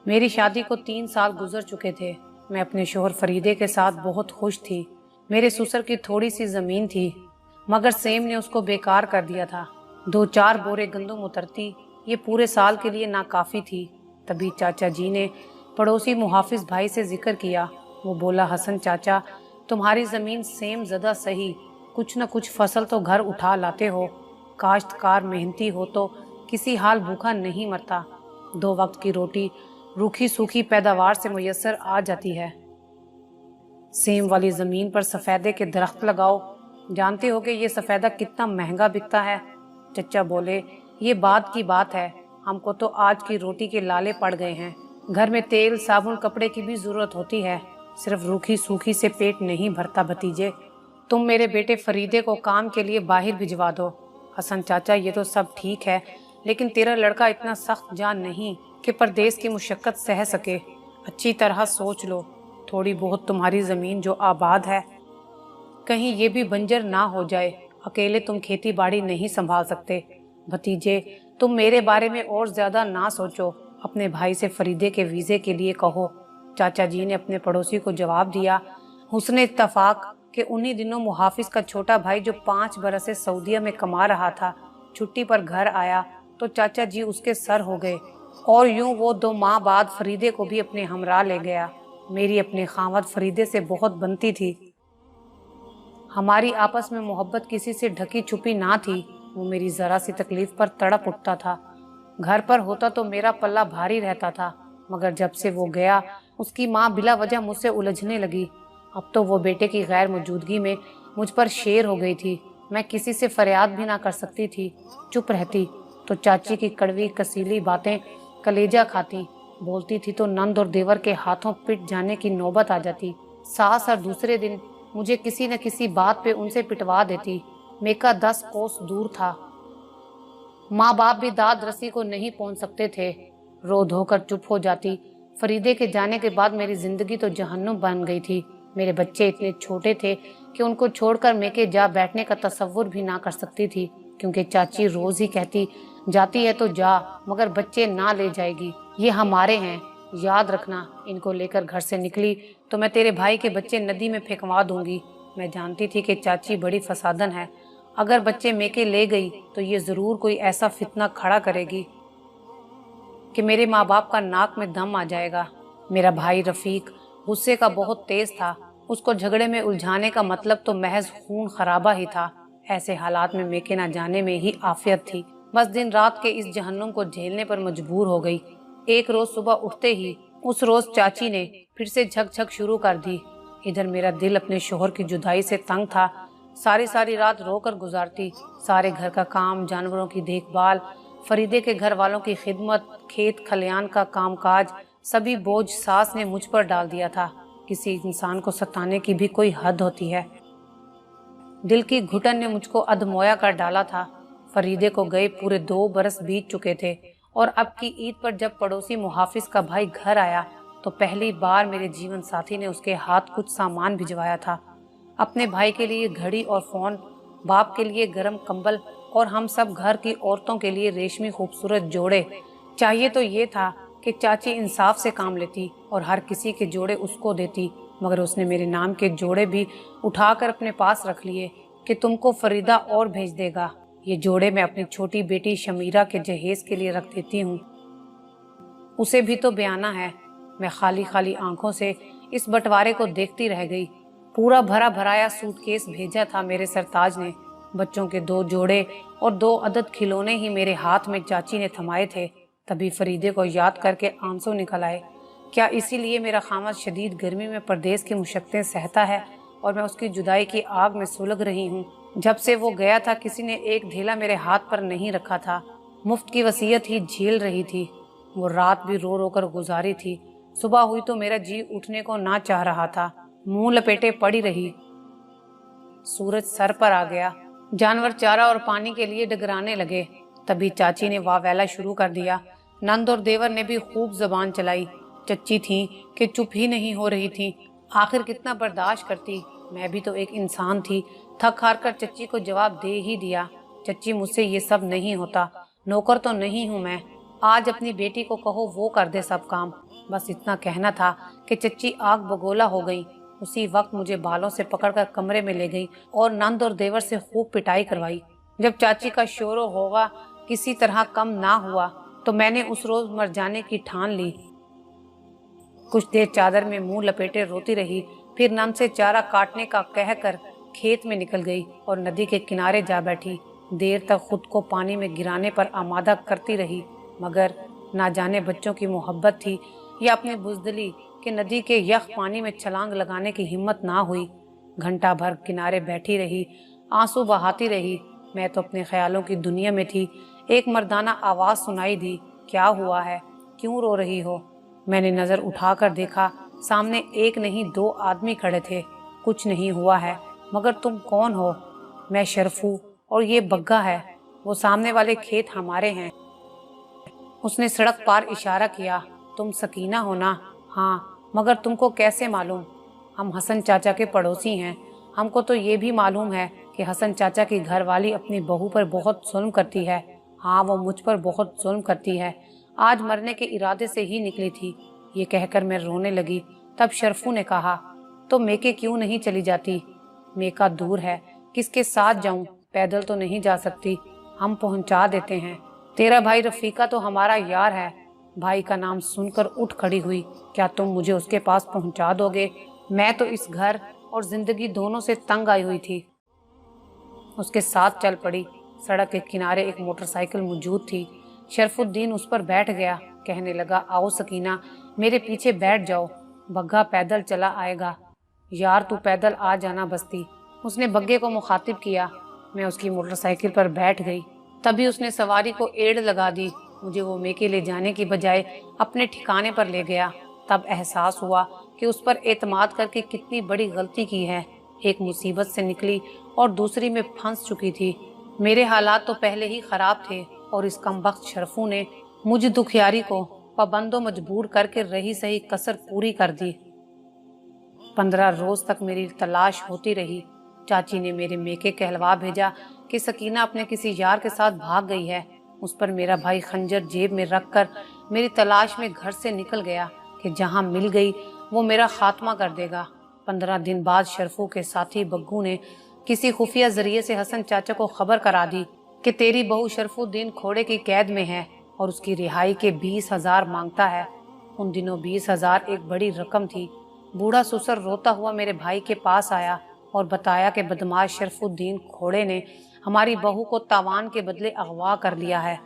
میری شادی کو 3 سال گزر چکے تھے۔ میں اپنے شوہر فریدے کے ساتھ بہت خوش تھی۔ میرے سسر کی تھوڑی سی زمین تھی مگر سیم نے اس کو بیکار کر دیا تھا۔ 2-4 بورے گندم اترتی، یہ پورے سال کے لیے ناکافی تھی۔ تبھی چاچا جی نے پڑوسی محافظ بھائی سے ذکر کیا۔ وہ بولا، حسن چاچا، تمہاری زمین سیم زدہ صحیح، کچھ نہ کچھ فصل تو گھر اٹھا لاتے ہو۔ کاشتکار محنتی ہو تو کسی حال بھوکا نہیں مرتا۔ 2 وقت کی روٹی روکھی سوکھی پیداوار سے میسر آ جاتی ہے۔ سیم والی زمین پر سفیدے کے درخت لگاؤ۔ جانتے ہو کہ یہ سفیدہ کتنا مہنگا بکتا ہے؟ چچا بولے، یہ بعد کی بات ہے، ہم کو تو آج کی روٹی کے لالے پڑ گئے ہیں۔ گھر میں تیل، صابن، کپڑے کی بھی ضرورت ہوتی ہے، صرف روکھی سوکھی سے پیٹ نہیں بھرتا۔ بھتیجے، تم میرے بیٹے فریدے کو کام کے لیے باہر بھجوا دو۔ حسن چاچا، یہ تو سب ٹھیک ہے لیکن تیرا لڑکا اتنا سخت جان نہیں کہ پردیس کی مشقت سہ سکے۔ اچھی طرح سوچ لو، تھوڑی بہت تمہاری زمین جو آباد ہے کہیں یہ بھی بنجر نہ ہو جائے۔ اکیلے تم کھیتی باڑی نہیں سنبھال سکتے۔ بھتیجے، تم میرے بارے میں اور زیادہ نہ سوچو، اپنے بھائی سے فریدے کے ویزے کے لیے کہو۔ چاچا جی نے اپنے پڑوسی کو جواب دیا۔ حسن اتفاق کہ انہی دنوں محافظ کا چھوٹا بھائی جو 5 برس سے سعودیہ میں کما رہا تھا، چھٹی پر گھر آیا تو چاچا جی اس کے سر ہو گئے، اور یوں وہ 2 ماہ بعد فریدے کو بھی اپنے ہمراہ لے گیا۔ میری اپنے خاوند فریدے سے بہت بنتی تھی، ہماری آپس میں محبت کسی سے ڈھکی چھپی نہ تھی۔ وہ میری ذرا سی تکلیف پر تڑپ اٹھتا تھا۔ گھر پر ہوتا تو میرا پلہ بھاری رہتا تھا، مگر جب سے وہ گیا اس کی ماں بلا وجہ مجھ سے الجھنے لگی۔ اب تو وہ بیٹے کی غیر موجودگی میں مجھ پر شیر ہو گئی تھی۔ میں کسی سے فریاد بھی نہ کر سکتی تھی، چپ رہتی تو چاچی کی کڑوی کسیلی باتیں کلیجہ کھاتی، بولتی تھی تو نند اور دیور کے ہاتھوں پٹ جانے کی نوبت آ جاتی۔ ساس ہر دوسرے دن مجھے کسی نہ کسی بات پہ ان سے پٹوا دیتی۔ میکا 10 کوس دور تھا، ماں باپ بھی داد رسی کو نہیں پہنچ سکتے تھے۔ رو دھو کر چپ ہو جاتی۔ فریدے کے جانے کے بعد میری زندگی تو جہنم بن گئی تھی۔ میرے بچے اتنے چھوٹے تھے کہ ان کو چھوڑ کر میکے جا بیٹھنے کا تصور بھی نہ کر سکتی تھی، کیونکہ چاچی روز ہی کہتی، جاتی ہے تو جا مگر بچے نہ لے جائے گی، یہ ہمارے ہیں، یاد رکھنا ان کو لے کر گھر سے نکلی تو میں تیرے بھائی کے بچے ندی میں پھینکوا دوں گی۔ میں جانتی تھی کہ چاچی بڑی فسادن ہے، اگر بچے میکے لے گئی تو یہ ضرور کوئی ایسا فتنہ کھڑا کرے گی کہ میرے ماں باپ کا ناک میں دم آ جائے گا۔ میرا بھائی رفیق غصے کا بہت تیز تھا، اس کو جھگڑے میں الجھانے کا مطلب تو محض خون خرابہ ہی تھا۔ ایسے حالات میں میکے نہ جانے میں ہی عافیت تھی، بس دن رات کے اس جہنم کو جھیلنے پر مجبور ہو گئی۔ ایک روز صبح اٹھتے ہی اس روز چاچی نے پھر سے جھک جھک شروع کر دی۔ ادھر میرا دل اپنے شوہر کی جدائی سے تنگ تھا، ساری رات رو کر گزارتی، سارے گھر کا کام، جانوروں کی دیکھ بھال، فریدے کے گھر والوں کی خدمت، کھیت کھلیان کا کام کاج، سبھی بوجھ ساس نے مجھ پر ڈال دیا تھا۔ کسی انسان کو ستانے کی بھی کوئی حد ہوتی ہے۔ دل کی گھٹن نے مجھ کو ادمویا کر ڈالا تھا۔ فریدے کو گئے پورے 2 برس بیت چکے تھے، اور اب کی عید پر جب پڑوسی محافظ کا بھائی گھر آیا تو پہلی بار میرے جیون ساتھی نے اس کے ہاتھ کچھ سامان بھجوایا تھا۔ اپنے بھائی کے لیے گھڑی اور فون، باپ کے لیے گرم کمبل، اور ہم سب گھر کی عورتوں کے لیے ریشمی خوبصورت جوڑے۔ چاہیے تو یہ تھا کہ چاچی انصاف سے کام لیتی اور ہر کسی کے جوڑے اس کو دیتی، مگر اس نے میرے نام کے جوڑے بھی اٹھا کر اپنے پاس رکھ لیے کہ تم کو فریدہ اور بھیج دے گا۔ یہ جوڑے میں اپنی چھوٹی بیٹی شمیرہ کے جہیز کے لیے رکھ دیتی ہوں، اسے بھی تو بیانہ ہے۔ میں خالی آنکھوں سے اس بٹوارے کو دیکھتی رہ گئی۔ پورا بھرا بھرایا سوٹ کیس بھیجا تھا میرے سرتاج نے۔ بچوں کے 2 جوڑے اور 2 عدد کھلونے ہی میرے ہاتھ میں چاچی نے تھمائے تھے۔ تبھی فریدے کو یاد کر کے آنسو نکل آئے۔ کیا اسی لیے میرا خامد شدید گرمی میں پردیس کی مشقتیں سہتا ہے اور میں اس کی جدائی کی آگ میں سلگ رہی ہوں؟ جب سے وہ گیا تھا کسی نے ایک ڈھیلا میرے ہاتھ پر نہیں رکھا تھا، مفت کی وصیت ہی جھیل رہی تھی۔ وہ رات بھی رو کر گزاری تھی۔ صبح ہوئی تو میرا جی اٹھنے کو نہ چاہ رہا تھا، منہ لپیٹے پڑی رہی۔ سورج سر پر آ گیا، جانور چارہ اور پانی کے لیے ڈگرانے لگے۔ تبھی چاچی نے واویلا شروع کر دیا۔ نند اور دیور نے بھی خوب زبان چلائی۔ چچی تھیں کہ چپ ہی نہیں ہو رہی تھی، آخر کتنا برداشت کرتی؟ میں بھی تو ایک انسان تھی، تھک ہار کر چچی کو جواب دے ہی دیا۔ چچی، مجھ سے یہ سب نہیں ہوتا، نوکر تو نہیں ہوں میں، आज अपनी बेटी को कहो वो कर दे सब काम। बस इतना कहना था कि चच्ची आग बगोला हो गई। उसी वक्त मुझे बालों से पकड़कर कमरे में ले गई और नंद और देवर से खूब पिटाई करवाई। जब चाची का शोरो होगा किसी तरह कम ना हुआ तो मैंने उस रोज मर जाने की ठान ली। कुछ देर चादर में मुंह लपेटे रोती रही, फिर नंद से चारा काटने का कहकर खेत में निकल गई और नदी के किनारे जा बैठी। देर तक खुद को पानी में गिराने पर आमादा करती रही, मगर ना जाने बच्चों की मोहब्बत थी या अपनी बुजदली कि नदी के यख पानी में छलांग लगाने की हिम्मत ना हुई। घंटा भर किनारे बैठी रही, आंसू बहाती रही। मैं तो अपने ख्यालों की दुनिया में थी। एक मर्दाना आवाज सुनाई दी, क्या हुआ है, क्यों रो रही हो? मैंने नजर उठाकर देखा, सामने एक नहीं दो आदमी खड़े थे। कुछ नहीं हुआ है, मगर तुम कौन हो? मैं शर्फू और ये बग्गा है। वो सामने वाले खेत हमारे हैं। उसने सड़क पार इशारा किया। तुम सकीना हो ना? हाँ, मगर तुमको कैसे मालूम? हम हसन चाचा के पड़ोसी हैं। हमको तो ये भी मालूम है कि हसन चाचा की घरवाली अपनी बहू पर बहुत जुल्म करती है। हाँ, वो मुझ पर बहुत जुल्म करती है। आज मरने के इरादे से ही निकली थी। ये कहकर मैं रोने लगी। तब शर्फू ने कहा, तो मेके क्यों नहीं चली जाती? मेका दूर है, किसके साथ जाऊं? पैदल तो नहीं जा सकती, हम पहुंचा देते हैं। तेरा भाई रफीका तो हमारा यार है। भाई का नाम सुनकर उठ खड़ी हुई। क्या तुम मुझे उसके पास पहुंचा दोगे? मैं तो इस घर और जिंदगी दोनों से तंग आई हुई थी। उसके साथ चल पड़ी। सड़क के किनारे एक मोटरसाइकिल मौजूद थी। शरफुद्दीन उस पर बैठ गया। कहने लगा, आओ सकीना, मेरे पीछे बैठ जाओ, बग्गा पैदल चला आएगा। यार तू पैदल आ जाना बस्ती। उसने बग्गे को मुखातिब किया। मैं उसकी मोटरसाइकिल पर बैठ गई। तभी उसने सवारी को एड़ लगा दी। मुझे वो मेके ले जाने की बजाय अपने ठिकाने पर ले गया। तब एहसास हुआ कि उस पर एतमाद करके कितनी बड़ी गलती की है। एक मुसीबत से निकली और दूसरी में फंस चुकी थी। मेरे हालात तो पहले ही खराब थे और इस कमबख्त शरफू ने मुझ दुखियारी को पाबंदो मजबूर करके रही सही कसर पूरी कर दी। 15 रोज तक मेरी तलाश होती रही। चाची ने मेरे मेके कहलवा भेजा कि सकीना अपने किसी यार के साथ भाग गई है। उस पर मेरा भाई खंजर जेब में रखकर मेरी तलाश में घर से निकल गया कि जहां मिल गई वो मेरा खात्मा कर देगा। 15 दिन बाद शरफू के साथी बग्गू ने किसी खुफिया जरिए से हसन चाचा को खबर करा दी कि तेरी बहू शरफुद्दीन खोड़े की कैद में है और उसकी रिहाई के 20,000 मांगता है। उन दिनों 20,000 एक बड़ी रकम थी। बूढ़ा ससुर रोता हुआ मेरे भाई के पास आया और बताया कि बदमाश शरफुद्दीन खोड़े ने हमारी बहू को तावान के बदले अगवा कर लिया है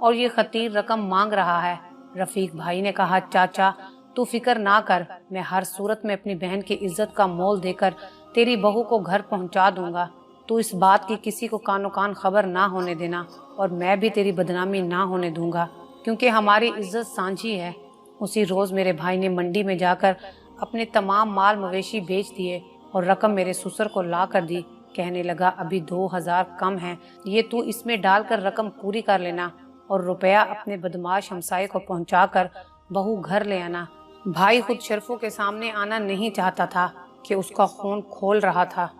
और ये खतीर रकम मांग रहा है। रफीक भाई ने कहा, चाचा तू फिक्र ना कर, मैं हर सूरत में अपनी बहन की इज्जत का मोल देकर तेरी बहू को घर पहुंचा दूंगा। तू इस बात की किसी को कानो कान खबर ना होने देना और मैं भी तेरी बदनामी ना होने दूंगा, क्योंकि हमारी इज्जत सांझी है। उसी रोज मेरे भाई ने मंडी में जाकर अपने तमाम माल मवेशी बेच दिए और रकम मेरे ससुर को ला कर दी। कहने लगा, अभी 2,000 कम है, ये तू इसमें डालकर रकम पूरी कर लेना और रुपया अपने बदमाश हमसाये को पहुंचाकर बहू घर ले आना। भाई खुद शरफू के सामने आना नहीं चाहता था कि उसका खून खोल रहा था।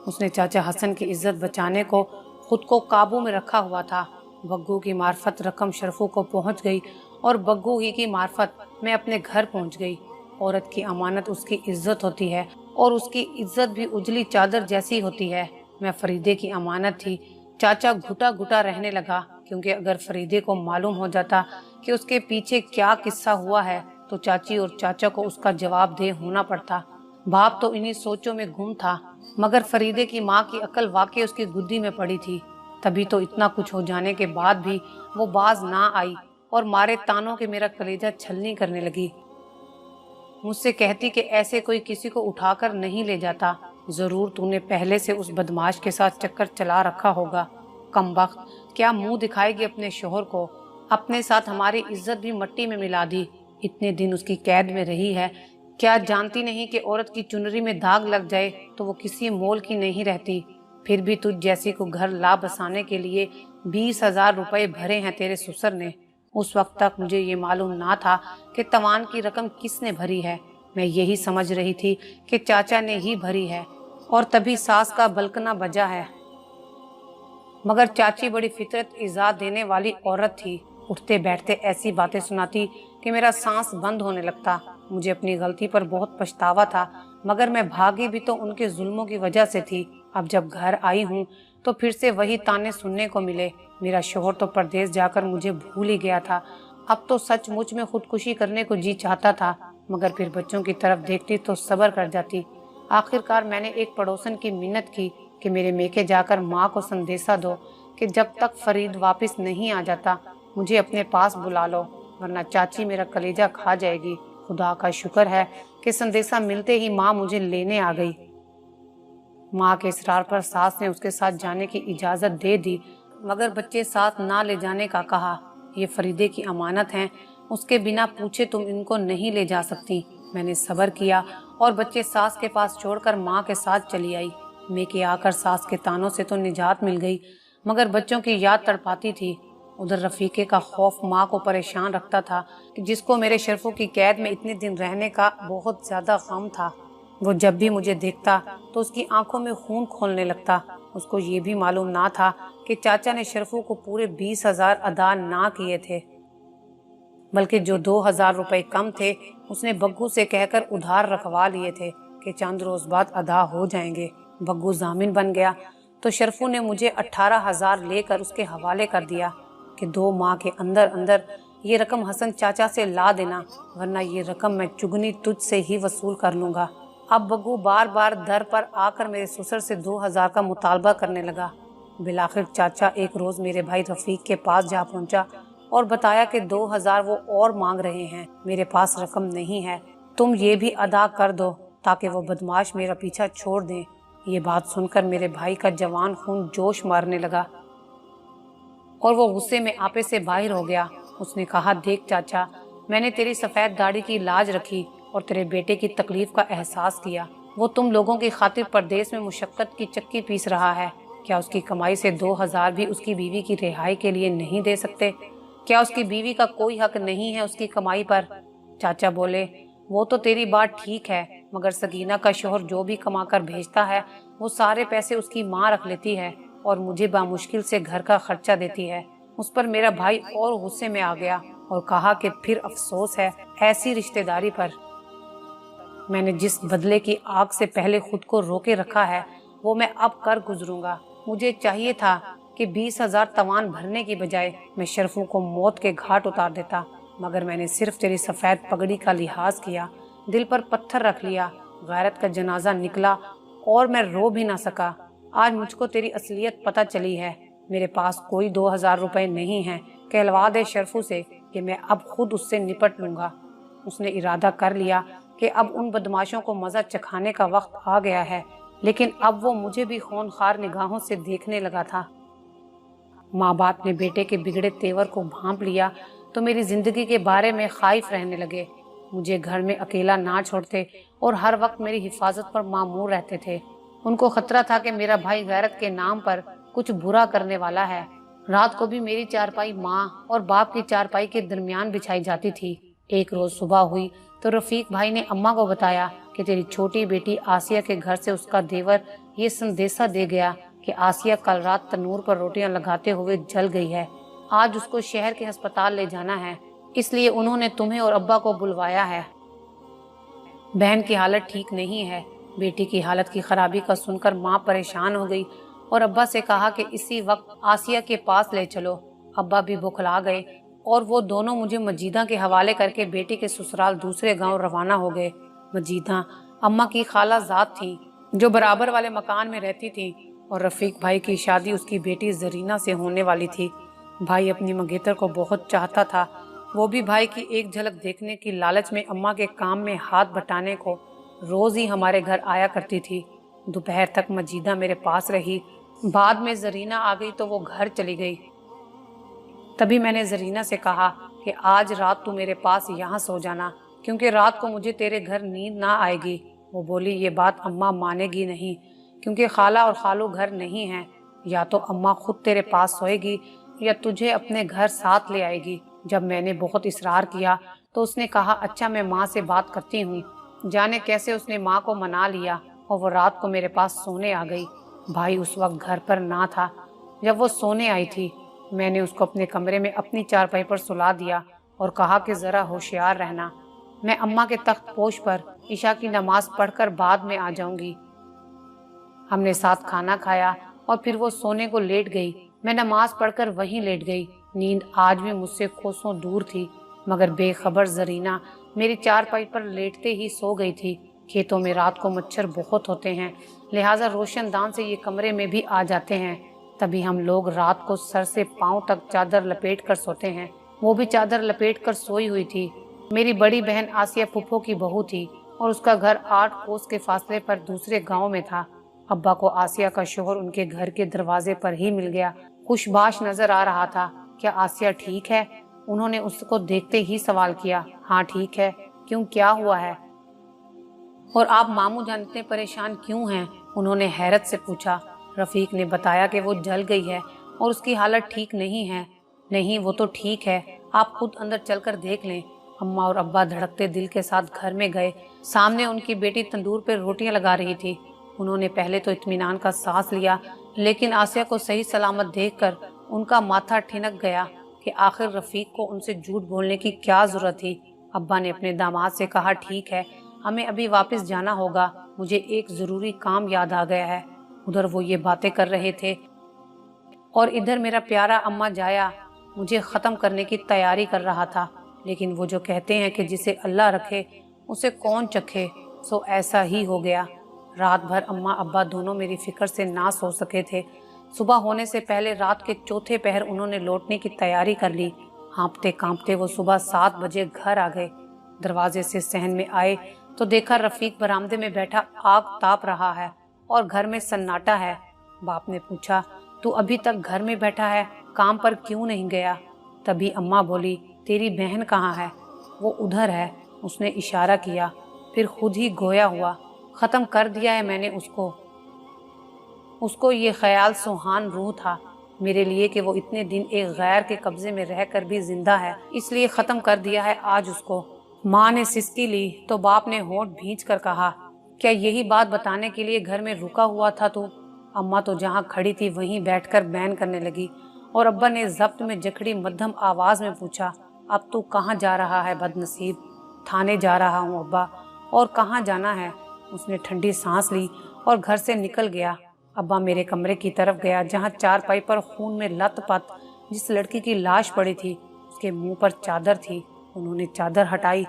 उसने चाचा हसन की इज्जत बचाने को खुद को काबू में रखा हुआ था। बग्गू की मार्फत रकम शरफू को पहुंच गई और बग्गू ही की मार्फत मैं अपने घर पहुंच गई। औरत की अमानत उसकी इज्जत होती है और उसकी इज्जत भी उजली चादर जैसी होती है। मैं फरीदे की अमानत थी। चाचा घुटा घुटा रहने लगा, क्योंकि अगर फरीदे को मालूम हो जाता कि उसके पीछे क्या किस्सा हुआ है तो चाची और चाचा को उसका जवाब दे होना पड़ता। बाप तो इन्हीं सोचों में गुम था, मगर फरीदे की माँ की अकल वाकई उसकी गुद्दी में पड़ी थी। तभी तो इतना कुछ हो जाने के बाद भी वो बाज ना आई और मारे तानों के मेरा कलेजा छलनी करने लगी। मुझसे कहती कि ऐसे कोई किसी को उठाकर नहीं ले जाता, जरूर तूने पहले से उस बदमाश के साथ चक्कर चला रखा होगा। कमबख्त, क्या मुंह दिखाएगी अपने शोहर को? अपने साथ हमारी इज्जत भी मट्टी में मिला दी। इतने दिन उसकी कैद में रही है, क्या जानती नहीं कि औरत की चुनरी में दाग लग जाए तो वो किसी मोल की नहीं रहती। फिर भी तुझ जैसी को घर ला बसाने के लिए 20,000 रुपए भरे हैं तेरे ससुर ने। उस वक्त तक मुझे ये मालूम ना था कि तवान की रकम किसने भरी है। मैं यही समझ रही थी कि चाचा ने ही भरी है और तभी सास का बलकना बजा है। मगर चाची बड़ी फितरत इज़ा देने वाली औरत थी। उठते बैठते ऐसी बातें सुनाती कि मेरा सांस बंद होने लगता। मुझे अपनी गलती पर बहुत पछतावा था, मगर मैं भागी भी तो उनके जुल्मों की वजह से थी। अब जब घर आई हूँ तो फिर से वही ताने सुनने को मिले। मेरा शोहर तो परदेश जाकर मुझे भूल ही गया था। अब तो सचमुच में खुदकुशी करने को जी चाहता था, मगर फिर बच्चों की तरफ देखती तो सब्र कर जाती। आखिरकार मैंने एक पड़ोसन की मिन्नत की कि मेरे मेके जाकर माँ को संदेशा दो कि जब तक फरीद वापस नहीं आ जाता मुझे अपने पास बुला लो, वरना चाची मेरा कलेजा खा जाएगी। खुदा का शुक्र है कि संदेशा मिलते ही माँ मुझे लेने आ गई। माँ के इसरार पर सास ने उसके साथ जाने की इजाज़त दे दी, मगर बच्चे साथ ना ले जाने का कहा। ये फरीदे की अमानत हैं, उसके बिना पूछे तुम इनको नहीं ले जा सकती। मैंने सब्र किया और बच्चे सास के पास छोड़कर माँ के साथ चली आई। मेके आकर सास के तानों से तो निजात मिल गई, मगर बच्चों की याद तड़पाती थी। उधर रफीके का खौफ माँ को परेशान रखता था, कि जिसको मेरे शर्फों की कैद में इतने दिन रहने का बहुत ज्यादा गम था। वो जब भी मुझे देखता तो उसकी आंखों में खून खोलने लगता। उसको ये भी मालूम ना था कि चाचा ने शर्फों को पूरे 20,000 अदा ना किए थे, बल्कि जो 2,000 रुपए कम थे उसने बग्गू से कहकर उधार रखवा लिए थे कि चंद रोज बाद अदा हो जाएंगे। बग्गू जामिन बन गया तो शर्फू ने मुझे 18,000 लेकर उसके हवाले कर दिया कि 2 माह के अंदर अंदर ये रकम हसन चाचा से ला देना, वरना ये रकम मैं चुगनी तुझ से ही वसूल कर लूंगा। अब बग्गू बार बार दर पर आकर मेरे ससुर से 2,000 का मुतालबा करने लगा। बिलाखिर चाचा एक रोज मेरे भाई रफीक के पास जा पहुंचा और बताया कि 2,000 वो और मांग रहे हैं, मेरे पास रकम नहीं है, तुम ये भी अदा कर दो ताकि वो बदमाश मेरा पीछा छोड़ दें। ये बात सुनकर मेरे भाई का जवान खून जोश मारने लगा और वो गुस्से में आपे से बाहर हो गया। उसने कहा, देख चाचा, मैंने तेरी सफेद दाढ़ी की लाज रखी और तेरे बेटे की तकलीफ का एहसास किया। वो तुम लोगों की खातिर परदेश में मुशक्कत की चक्की पीस रहा है। क्या उसकी कमाई से 2,000 भी उसकी बीवी की रिहाई के लिए नहीं दे सकते? क्या उसकी बीवी का कोई हक नहीं है उसकी कमाई पर? चाचा बोले, वो तो तेरी बात ठीक है, मगर सकीना का शोहर जो भी कमाकर भेजता है वो सारे पैसे उसकी माँ रख लेती है और मुझे बामुश्किल से घर का खर्चा देती है। उस पर मेरा भाई और गुस्से में आ गया और कहा कि फिर अफसोस है ऐसी रिश्तेदारी पर। मैंने जिस बदले की आग से पहले खुद को रोके रखा है वो मैं अब कर गुजरूंगा। मुझे चाहिए था कि 20,000 तवान भरने की बजाय मैं शर्फों को मौत के घाट उतार देता, मगर मैंने सिर्फ तेरी सफ़ेद पगड़ी का लिहाज किया, दिल पर पत्थर रख लिया। गैरत का जनाजा निकला और मैं रो भी ना सका। आज मुझको तेरी असलियत पता चली है। मेरे पास कोई 2,000 रुपए नहीं है। कहलवा दे शर्फू से कि मैं अब खुद उससे निपट लूंगा। उसने इरादा कर लिया कि अब उन बदमाशों को मजा चखाने का वक्त आ गया है, लेकिन अब वो मुझे भी खूनखार निगाहों से देखने लगा था। माँ बाप ने बेटे के बिगड़े तेवर को भांप लिया तो मेरी जिंदगी के बारे में खाइफ रहने लगे। मुझे घर में अकेला ना छोड़ते और हर वक्त मेरी हिफाजत पर मामूर रहते थे। उनको खतरा था कि मेरा भाई गैरत के नाम पर कुछ बुरा करने वाला है। रात को भी मेरी चारपाई माँ और बाप की चारपाई के दरमियान बिछाई जाती थी। एक रोज सुबह हुई तो रफीक भाई ने अम्मा को बताया कि तेरी छोटी बेटी आसिया के घर से उसका देवर ये संदेशा दे गया कि आसिया कल रात तनूर पर रोटियां लगाते हुए जल गई है। आज उसको शहर के अस्पताल ले जाना है, इसलिए उन्होंने तुम्हें और अब्बा को बुलवाया है। बहन की हालत ठीक नहीं है। बेटी की हालत की खराबी का सुनकर माँ परेशान हो गई और अब्बा से कहा कि इसी वक्त आसिया के पास ले चलो। अब्बा भी बुखला गए और वो दोनों मुझे मजीदा के हवाले करके बेटी के ससुराल दूसरे गांव रवाना हो गए। मजीदा अम्मा की खाला जात थी जो बराबर वाले मकान में रहती थी और रफीक भाई की शादी उसकी बेटी जरीना से होने वाली थी। भाई अपनी मंगेतर को बहुत चाहता था। वो भी भाई की एक झलक देखने की लालच में अम्मा के काम में हाथ बटाने को रोज ही हमारे घर आया करती थी। दोपहर तक मजीदा मेरे पास रही। बाद में जरीना आ गई तो वो घर चली गई। तभी मैंने जरीना से कहा कि आज रात तू मेरे पास यहाँ सो जाना, क्योंकि रात को मुझे तेरे घर नींद ना आएगी। वो बोली, ये बात अम्मा मानेगी नहीं, क्योंकि खाला और खालू घर नहीं है। या तो अम्मा खुद तेरे पास सोएगी या तुझे अपने घर साथ ले आएगी। जब मैंने बहुत इसरार किया तो उसने कहा, अच्छा मैं माँ से बात करती हूँ। जाने कैसे उसने माँ को मना लिया और वो रात को मेरे पास सोने आ गई। भाई उस वक्त घर पर ना था। जब वो सोने आई थी, मैंने उसको अपने कमरे में अपनी चारपाई पर सुला दिया और कहा कि ज़रा होशियार रहना, मैं अम्मा के तख्त पोश पर ईशा की नमाज पढ़कर बाद में आ जाऊंगी। हमने साथ खाना खाया और फिर वो सोने को लेट गई। मैं नमाज पढ़कर वहीं लेट गई। नींद आज भी मुझसे कोसों दूर थी, मगर बेखबर जरीना मेरी चारपाई पर लेटते ही सो गई थी। खेतों में रात को मच्छर बहुत होते हैं, लिहाजा रोशनदान से ये कमरे में भी आ जाते हैं। तभी हम लोग रात को सर से पांव तक चादर लपेट कर सोते हैं। वो भी चादर लपेट कर सोई हुई थी। मेरी बड़ी बहन आसिया फुफ्फो की बहू थी और उसका घर 8 कोस के फासले पर दूसरे गांव में था। अब्बा को आसिया का शोहर उनके घर के दरवाजे पर ही मिल गया। खुशबाश नजर आ रहा था। क्या आसिया ठीक है? उन्होंने उसको देखते ही सवाल किया। हाँ ठीक है। क्यों, क्या हुआ है? और आप मामू जान इतने परेशान क्यों हैं? उन्होंने हैरत से पूछा। रफीक ने बताया कि वो जल गई है और उसकी हालत ठीक नहीं है। नहीं, वो तो ठीक है, आप खुद अंदर चलकर देख लें। अम्मा और अब्बा धड़कते दिल के साथ घर में गए। सामने उनकी बेटी तंदूर पर रोटियां लगा रही थी। उन्होंने पहले तो इत्मीनान का सांस लिया, लेकिन आसिया को सही सलामत देखकर उनका माथा ठिनक गया कि आखिर रफीक को उनसे झूठ बोलने की क्या जरूरत थी। अब्बा ने अपने दामाद से कहा, ठीक है, हमें अभी वापस जाना होगा, मुझे एक जरूरी काम याद आ गया है। उधर वो ये बातें कर रहे थे और इधर मेरा प्यारा अम्मा जाया मुझे खत्म करने की तैयारी कर रहा था। लेकिन वो जो कहते हैं कि जिसे अल्लाह रखे उसे कौन चखे, सो ऐसा ही हो गया। रात भर अम्मा अब्बा दोनों मेरी फिक्र से ना सो सके थे। सुबह होने से पहले रात के चौथे पहर उन्होंने लौटने की तैयारी कर ली। हाँपते कांपते वो सुबह 7 बजे घर आ गए। दरवाजे से सहन में आए तो देखा रफीक बरामदे में बैठा आग ताप रहा है और घर में सन्नाटा है। बाप ने पूछा, तू अभी तक घर में बैठा है, काम पर क्यों नहीं गया? तभी अम्मा बोली, तेरी बहन कहाँ है? वो उधर है। उसने इशारा किया, फिर खुद ही गोया हुआ। खत्म कर दिया है मैंने उसको ये ख्याल सुहान रूह था मेरे लिए कि वो इतने दिन एक गैर के कब्जे में रहकर भी जिंदा है, इसलिए खत्म कर दिया है आज उसको। माँ ने सिसकी ली तो बाप ने होंठ भींच कर कहा, क्या यही बात बताने के लिए घर में रुका हुआ था तू? अम्मा तो जहाँ खड़ी थी वहीं बैठकर बैन करने लगी और अब्बा ने जब्त में जखड़ी मध्यम आवाज में पूछा, अब तू कहाँ जा रहा है बदनसीब? थाने जा रहा हूँ अब्बा। और कहाँ जाना है? उसने ठंडी सांस ली और घर से निकल गया। अब्बा मेरे कमरे की तरफ गया जहाँ चारपाई पर खून में लथपथ जिस लड़की की लाश पड़ी थी उसके मुंह पर चादर थी। उन्होंने चादर हटाई।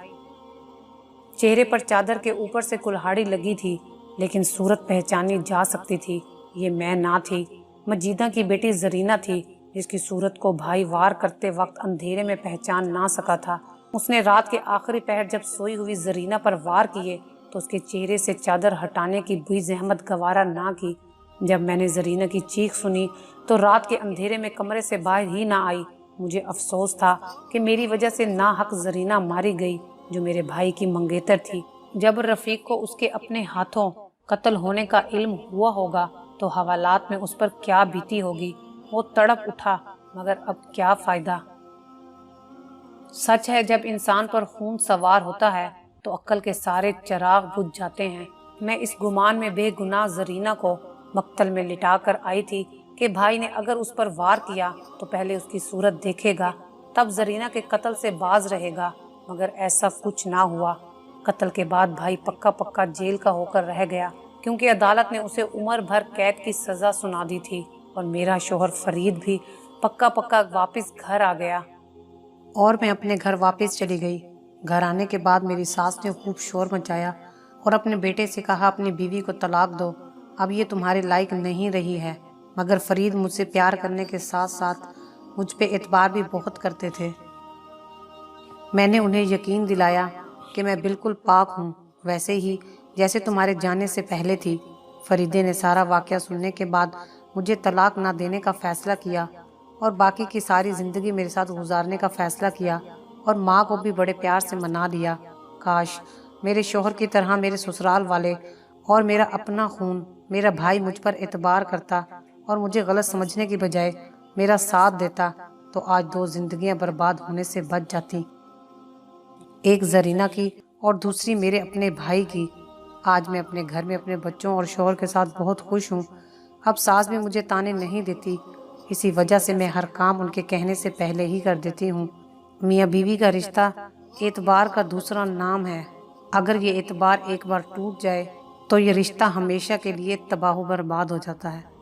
चेहरे पर चादर के ऊपर से कुल्हाड़ी लगी थी, लेकिन सूरत पहचानी जा सकती थी। ये मैं ना थी, मजीदा की बेटी जरीना थी, जिसकी सूरत को भाई वार करते वक्त अंधेरे में पहचान ना सका था। उसने रात के आखिरी पहर जब सोई हुई जरीना पर वार किए तो उसके चेहरे से चादर हटाने की भी जहमत गवारा ना की। जब मैंने जरीना की चीख सुनी तो रात के अंधेरे में कमरे से बाहर ही ना आई। मुझे अफसोस था कि मेरी वजह से ना हक जरीना मारी गई, जो मेरे भाई की मंगेतर थी। जब रफीक को उसके अपने हाथों कत्ल होने का इल्म हुआ होगा तो हवालात में उस पर क्या बीती होगी। वो तड़प उठा, मगर अब क्या फायदा। सच है, जब इंसान पर खून सवार होता है तो अक्ल के सारे चिराग बुझ जाते हैं। मैं इस गुमान में बेगुनाह जरीना को मक्तल में लिटा कर आई थी कि भाई ने अगर उस पर वार किया तो पहले उसकी सूरत देखेगा, तब जरीना के कत्ल से बाज रहेगा, मगर ऐसा कुछ ना हुआ। कत्ल के बाद भाई पक्का पक्का जेल का होकर रह गया, क्योंकि अदालत ने उसे उम्र भर कैद की सजा सुना दी थी। और मेरा शोहर फरीद भी पक्का पक्का वापस घर आ गया और मैं अपने घर वापस चली गई। घर आने के बाद मेरी सास ने खूब शोर मचाया और अपने बेटे से कहा, अपनी बीवी को तलाक दो, अब ये तुम्हारे लायक नहीं रही है। मगर फरीद मुझसे प्यार करने के साथ साथ मुझ पे एतबार भी बहुत करते थे। मैंने उन्हें यकीन दिलाया कि मैं बिल्कुल पाक हूँ, वैसे ही जैसे तुम्हारे जाने से पहले थी। फरीदे ने सारा वाक़या सुनने के बाद मुझे तलाक ना देने का फ़ैसला किया और बाकी की सारी ज़िंदगी मेरे साथ गुजारने का फ़ैसला किया और माँ को भी बड़े प्यार से मना लिया। काश मेरे शोहर की तरह मेरे ससुराल वाले और मेरा अपना खून मेरा भाई मुझ पर एतबार करता और मुझे गलत समझने की बजाय मेरा साथ देता, तो आज 2 जिंदगियां बर्बाद होने से बच जाती, एक जरीना की और दूसरी मेरे अपने भाई की। आज मैं अपने घर में अपने बच्चों और शोहर के साथ बहुत खुश हूँ। अब सास भी मुझे ताने नहीं देती اسی وجہ سے میں ہر کام ان کے کہنے سے پہلے ہی کر دیتی ہوں۔ میاں بیوی کا رشتہ اعتبار کا دوسرا نام ہے۔ اگر یہ اعتبار ایک بار ٹوٹ جائے تو یہ رشتہ ہمیشہ کے لیے تباہ و برباد ہو جاتا ہے۔